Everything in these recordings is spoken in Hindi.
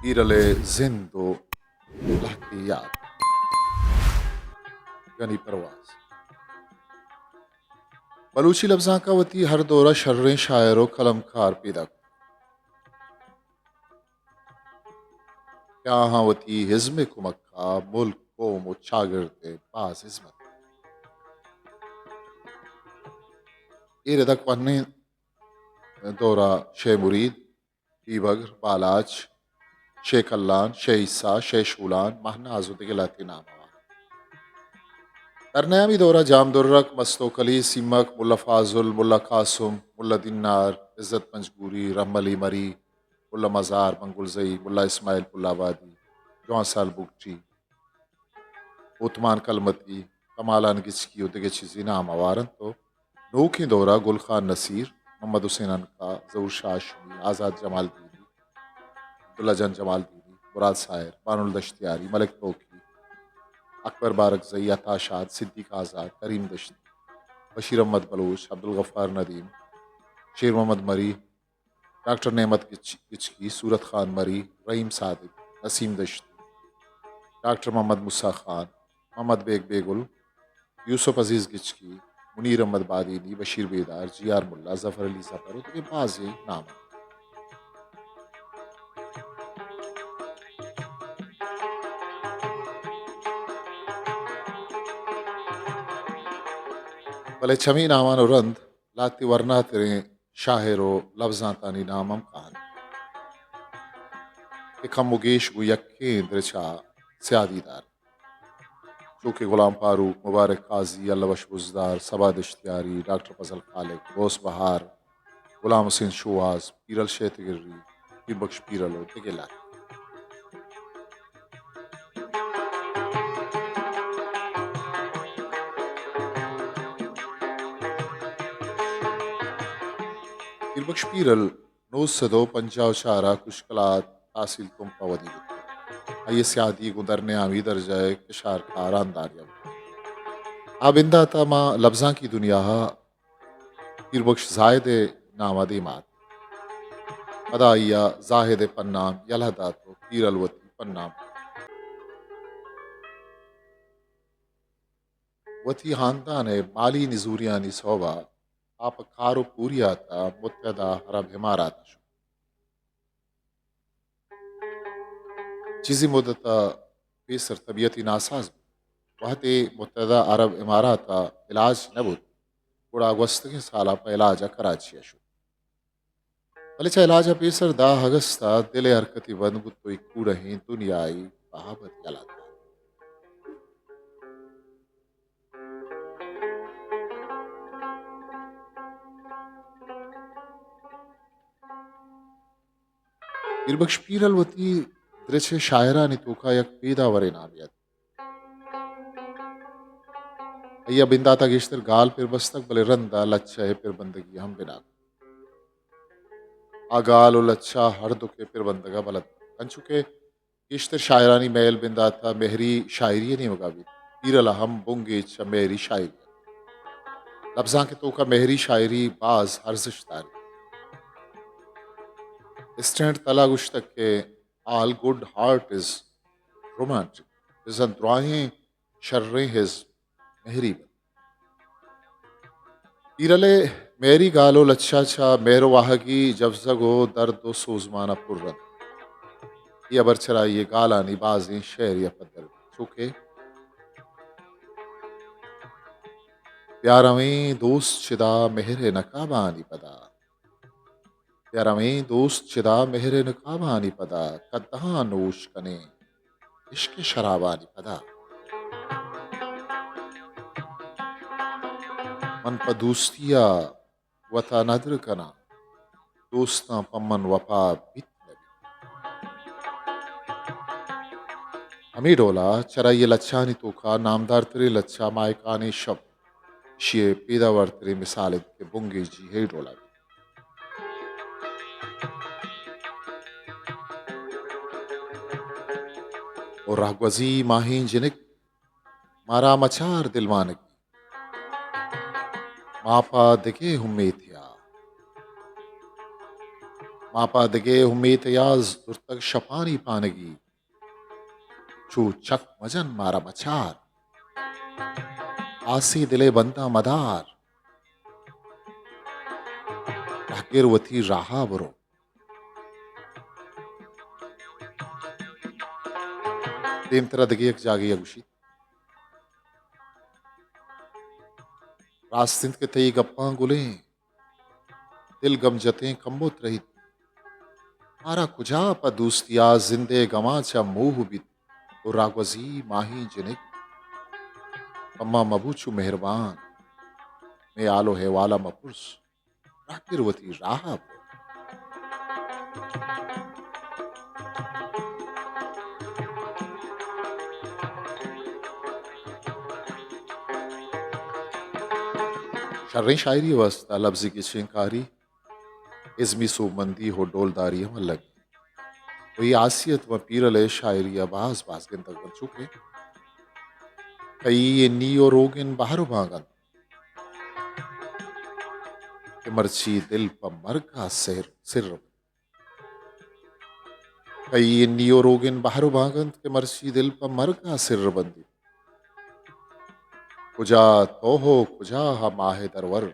पीरले जिंदो लहके याद यानी परवाज बलूची लफ्जा का वती हर दौरा शर्रें शायरों कलमकार पैदा क्या हाँ वती हिज्म कुमक्का मुल्क को मुचागिरते पास हिज्मत ये रदक पन्ने दौरा शे मुरीद बीबगर बालाज शे कल्लान शे ईसा शे शूलान महना आजुद के लाती नाम तरनयामी दौरा जाम दुर्रक मस्तोकली सिमक मुल्ला फाजुल मुल्ला कासुम मुल्ला दिन्नार इज़्ज़त मंजबूरी रहमली मरी मुल्ला मज़ार मंगुलजई मुल्ला इस्माइल पुल्लावादी जौसाल बुगटी उतमान कलमती कमालान गिचकी उदगे चीज़ी नाम आवारन तो नूखी दौरा गुल खान नसीर मोहम्मद हुसैन अनका जहूर शाह शमी आज़ाद जमाल दीदी अब्दुल्ला जन जमाल दीदी मुराद सायर बानुल दश्तियारी मलिक तोकी अकबर बारकजई अताशाद सिद्दीक आज़ाद करीम दश्ती बशीर अहमद बलूच अब्दुल गफ्फार नदीम शेर मोहम्मद मरी डॉक्टर नेमत किचकी Surat Khan Marri Rahim Sadiq Naseem Dashti doctor Mohammad Musa Khan Mohammad Beg Begul Yusuf Aziz Gichki Munir Ahmad Badini Bashir Bedar G R Mulla Zafar Ali Zafar के बाज़ नाम भले छमी नामान रंद लाती वरना तेरे शाहिरो लफ्जा तानी नामम कान इकम मुगेश गु यक्के इंद्रचा स्यादीदार चूँकि गुलाम फारूक मुबारक काजी अल्लावश बुजदार सबा दश्तियारी डॉक्टर फजल खालिक बोस बहार गुलाम हुसैन शुआस पीरल शेत गिर्री पीर बख्श पीरलो तिगेला पीर बख्श पीरल नौ सदो पंजाव शारा कुशकलात तासील तुम पवदी आइए स्यादी गुदरने आमी दर्जाए कशार खारानदार आबिंदा तमा लफ्जा की दुनिया पीर बख्श जायद नामादी मात अदाइया जाहिद पन्नाम यलहदातो पीर अलवती पन्नाम वती खानदान माली निजूरियानी सोबा आप कारो पूरियाता मुत्तदा अरब इमारात चीज़ी मुद्दता पेसर तबीयती नासाज वहते मुत्तदा अरब इमाराता इलाज नबुद गुड़ा वस्तगी साला पर इलाजा कराची अशु मलिचा इलाजा पेसर दा हगस्ता दिले हरकती बंद बुत तो कूड़ही दुनियाई बहाबत यलाता इरबक्श पीरल वती दृश्य शायरा नितोका यक पेदावरे नामियत अय्या बिंदाता गेश्तर गाल फिर बस्तक बले रंदा लच्छा है फिर बंदगी हम बिना आगाल और लच्छा हर दुखे फिर बंदगा बलद कंचुके गेश्तर शायरानी मैल बिंदाता मेहरी शायरी नहीं होगा भी पीरल हम बुंगे च मेहरी शायरी लफ्जा के तो का मेहरी शायरी बाज हर्जिश स्टैंड तला गुश्तक के all good heart is romantic. Bizan दुआएं शर्रें हिज मेहरी पीरले मेरी गालो लच्छा छा मेरो वाहगी जफजगो दर्द सोजमाना पुर्रन ये अबरचरा ये गाला निबाजें शेर या पदर चुके प्यारवें दोस्त चिदा मेहरे नकाबानी पदा प्यारवें दोस्त चिदा मेहरे नकाबानी पदा कदहा नोश कने इश्क शराबानी पदा मन पदूस्तिया वता नदर कना दोस्ता पम्मन वफा बित हमी डोला चरा ये लच्छा तो का नामदार तेरे लच्छा मायकाने शब शिये पैदावार तेरे मिसाल के बुंगे जी हे डोला और रागवजी माही जिनिक मारा मचार दिलवान की मापा दिखे हुमे थिया मापा दगे उम्मीद याज दुर्तक शपानी पानगी छू चक मजन मारा मचार आसी दिले बंदा मदार रागिर वती राहा बरो देम तरह दगे एक जागी अगुशी रास्तिंद के तई गप्पा गुले दिल गम जतें कम्बुत रही मारा कुजा प दूस्तिया जिंदे गमा चा मोह बित तो रागवजी माही जिनिक अम्मा मबूचू मेहरबान मैं आलो है वाला मपुरुष राकिर वती राहा शर्री शायरी वस्ता लफ्जी की शिंकारी इज़मी सूबमंदी हो डोलदारी हम लगी वही आसियत व पीरल शायरी आबाज बाजगन तक बन चुके कई ये नी और रोगिन बाहर भागन के मर्ची दिल पर मर का सिर कई ये नी और रोगिन बाहर भागन के मर्ची दिल पर मर का सिर बंदी कुजा तो हो कुजा हा माहे दरवर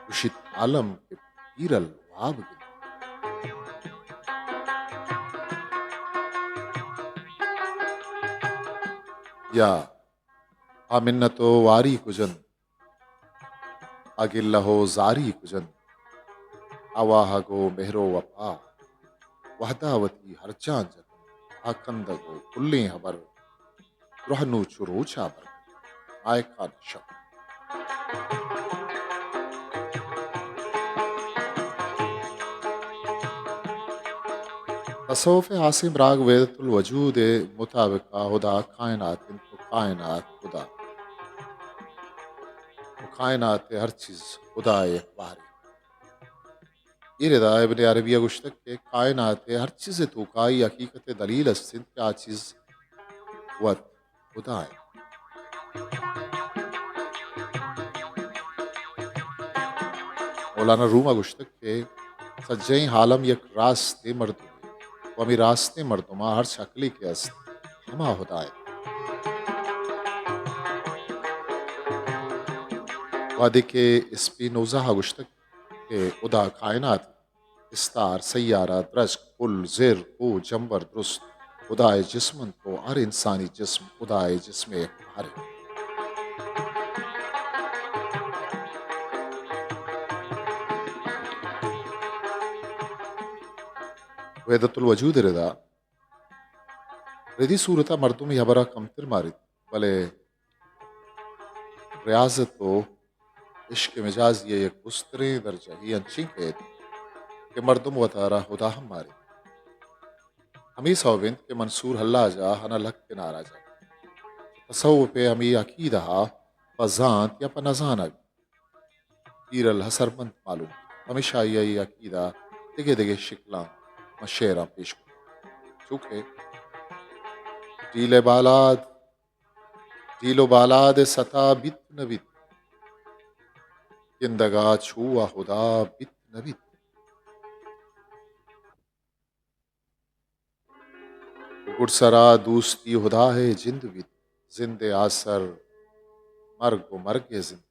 खुशित आलम के पीरल वाब गिन या आ मिन्नतो वारी कुजन अगिल्ला हो जारी कुजन आवाह गो मेहरो वफा वहदावती हरचान जतन आकंदगो कुल्ले हबर रोहनु चुरोचा बर आयका शक तसव्वुफ़ आसिम राग वेदतुल वजूद मुताबिक हुदा कायनात तो कायनात खुदा तो कायनात हर चीज खुदा बाहरी ये रदा इब्न अरबिया गुश्तक के कायनात हर चीज तो काई हकीकत दलील अस्तिन क्या चीज वत खुदा है मौलाना रूमा गुश्तक के सज्जई हालम यक रास्ते मर्दुम वमी रास्ते मर्दुमा हर शक्ली के अस्त हमा होता है वादे के स्पिनोजा गुश्तक के उदा कायनात इस्तार सैयारा द्रज कुल जिर को जम्बर दुरुस्त उदाए जिस्मन तो हर इंसानी जिस्म उदाए जिसमें हर वेदतुल वजूद रदा रदी सूरता मर्दुम यबरा कमतर मारिद भले रियाजत तो इश्क मिजाज ये एक उस्तरे दर्जा ही अंची के मर्दुम वतारा खुदा हम मारे हमी सौविंद के मंसूर हल्ला जा हना लक के नारा जा तसव्वुफ़ पे हमी अकीदा पजांत या पनजाना पीरल हसरमंद मालूम हमेशा ये अकीदा दिगे दिगे शिकला मशेरा पेश चुके जीले बालाद जीलो बालाद सता बित नबित जिंदगा छुआ खुदा बित नबित गुड़सरा दूसती खुदा है जिंद बित जिंदे आसर मर्ग मर्ग जिंद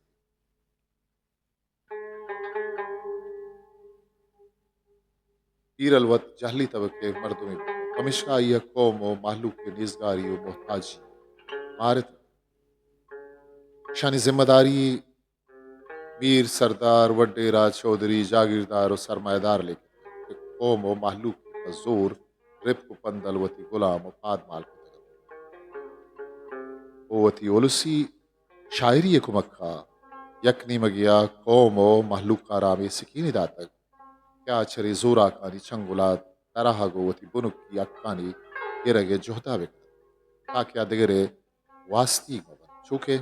पीरलवत जहली तबके मर्दुम हमेशा यह कौम माहलूक के निजगारी मोहताजी मारत शानी जिम्मेदारी मीर सरदार वडेरा चौधरी जागीरदार और सरमायादार लेके कौम माहलूक का जोर रिप पंदल वती गुलाम पाद माल वती ओलसी शायरी कुमक्का यकनी मगिया कौम माहलूक का रामे सिकीनी दातक क्या चरी जोरा कानी चंगुला तरह गोवती बुनुक की अक्कानी गिरगे जोहता बेक ताकि अदगरे वास्ती गवन चूके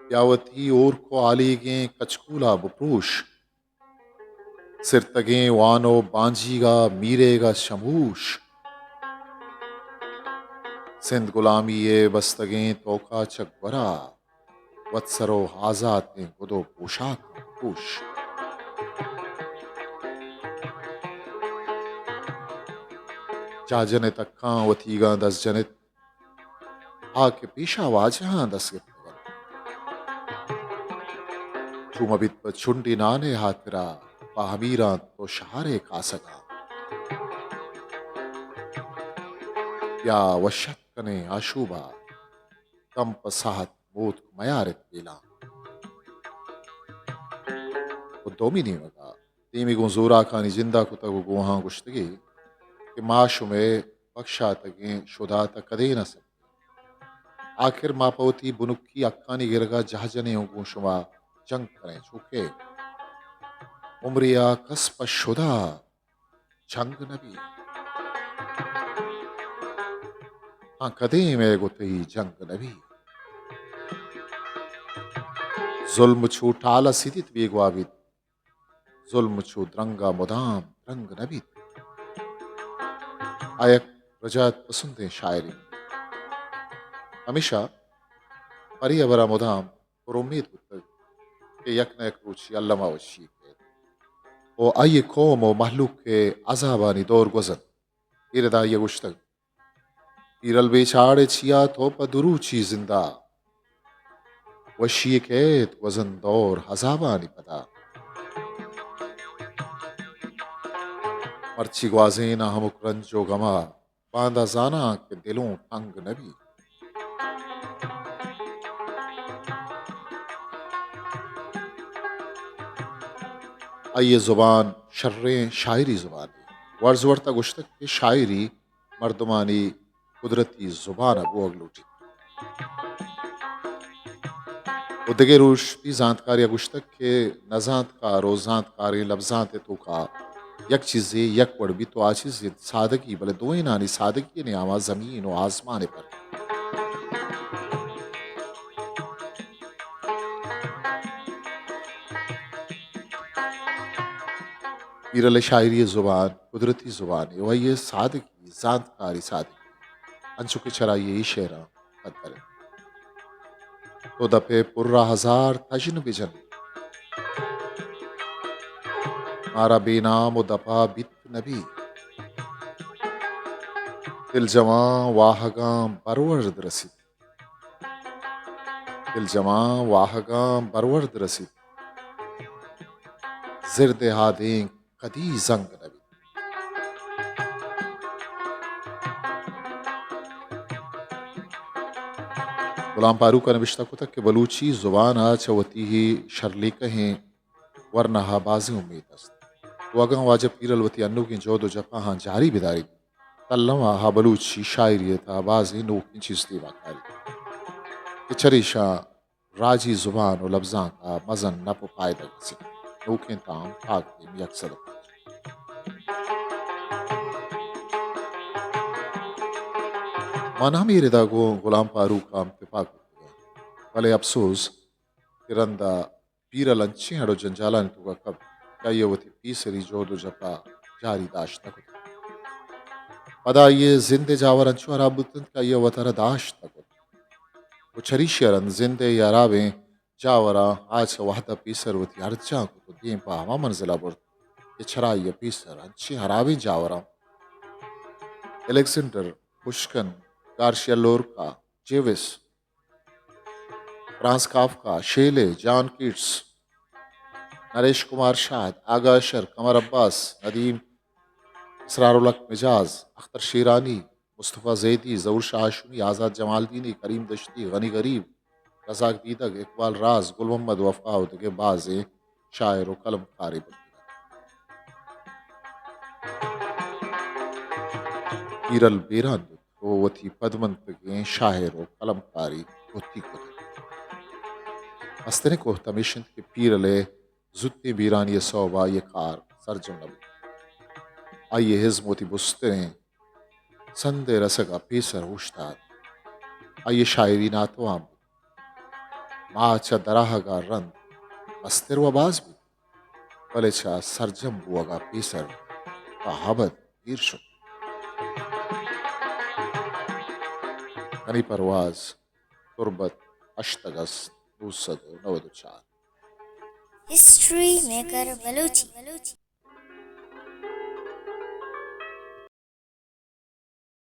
यावती और को आलीगे कचकूला बुप्रूश सिरतगे वानो बांजीगा मीरेगा शमूश सिंध गुलामी ये बस्तगे तोका चकबरा वत्सरो हाजात ने गुदो पोशाक पोश जा जनित अक्खां वथीगा दस जनित आके पेशा वाजहां दस चुमबित छुंडी नाने हाथरा पाहमीरा तो शहारे कासगा या वशत कने आशुबा कम पसाहत मोत मयारत बेला वो दोमिनी मगा तीमी गुंजूरा खानी जिंदा कुतगु गुहा गुश्तगी कि माशुमे बख्शा तगे शुदा कदे न सब आखिर मापवती बुनुक्की अक्कानी गिरगा जहाजने होगू शुमा जंग करें चूके उमरिया कसप शुदा जंग नबी हाँ कदे में गुतही जंग नबी जुल्म छू टाला सिदित वेगवावित जुल्म छू द्रंगा मुदाम द्रंग नबी आयक रजात पसंद शायरी हमेशा परियवरा मुदाम और उम्मीद कुतग के यक न यक रूची अल्लामा वशी के ओ आई कौम ओ महलूक के अजाबानी दौर गुजन इरदा ये गुश्तग इरल बेचाड़े छिया तो पदुरुची जिंदा वशी केत वजन दौर हजाबानी पदा मर्ची ग्वाजेना हमुक रंजो गमा बांदा जाना के दिलों तंग नबी आइए जुबान शर्रे शायरी जुबान वर्ज वर्ता गुश्तक के शायरी मर्दमानी कुदरती जुबान अबू अगलूटी उदगे रूश भी जानकारी गुश्तक के नजात का रोजात कारी लफ्जात तो का यक चीज़ें यक पड़ भी तो आचिज सादगी भले दो नानी सादगी ने आवा जमीन और आसमान पर पीरल शायरी जुबान कुदरती जुबान है वह ये सादगी जानकारी सादगी अंशु के चरा ये शेरा कदर तो दपे पुर्रा हजार तजन बिजन मारा बेनाम व दपा बित नबी दिल जवां वाहगाम परवरद रसिद दिल जवां वाहगाम परवरद रसिद जिरद हादें कदी जंग नबी गुलाम फारूक का नविश्ता को तक के बलूची जुबान चवती ही शर्ली कहें वरना बाजी उम्मीद अस्त वगं वाजब पीरलवती अन्नू की जोदो जपा हाँ जारी बिदारी तल्लमा हा बलूची शायरी था बाजी नो की चीज कारी चरीशा राजी जुबान और लफ्जां का मजन नप पायदा से नोखे ताम ताक यकसर माना मेरे दागो गुलाम फारूक का इत्तेफाक भले अफसोस किरंदा पीरा लंचे हड़ो जंजाला ने तुगा कब क्या ये वती पीसरी जोदो जपा जारी दाश्त तक पदा ये जिंदे जावर अंचु अराबुतन का ये वतरा दाश्त तक वो चरीशरन जिंदे यारावे जावरा आज वहदा पीसर वती अर्जा को तो दीम पा हमा मंजिला बुर ये छरा ये पीसर अंची हरावी जावरा एलेक्सेंडर पुष्कन गार्शिया लोरका जेविस Franz Kafka Shelley John Keats Naresh Kumar Shad Agha अशर कमर अब्बास नदीम इसरारुलक मिजाज अख्तर शीरानी मुस्तफ़ा जैदी जऊर शाह हाशमी आज़ाद जमालदीनी करीम दश्ती गनी गरीब रजाक दीदक इकबाल राज गुल मोहम्मद वफ़ा के बाज़ शायर व कलम कारी पीरल बेरान वो वथी पदमंत के शायर व कलम कारी होती को अस्तने को तमिशन के पीरले जुत्ती बीरानी सौबा ये कार सरजम नबी आइए हिजमती बुस्तरें संदे रसगा पीसर उश्ताद आइए शायरी नातवाम माचा दराहगा रंद अस्तर व बाज भी बलेचा सरजम बुआगा पीसर कहाबत ईर्षु हनी परवाज तुरबत अष्टगस 994 हिस्ट्री मेकर बलूची।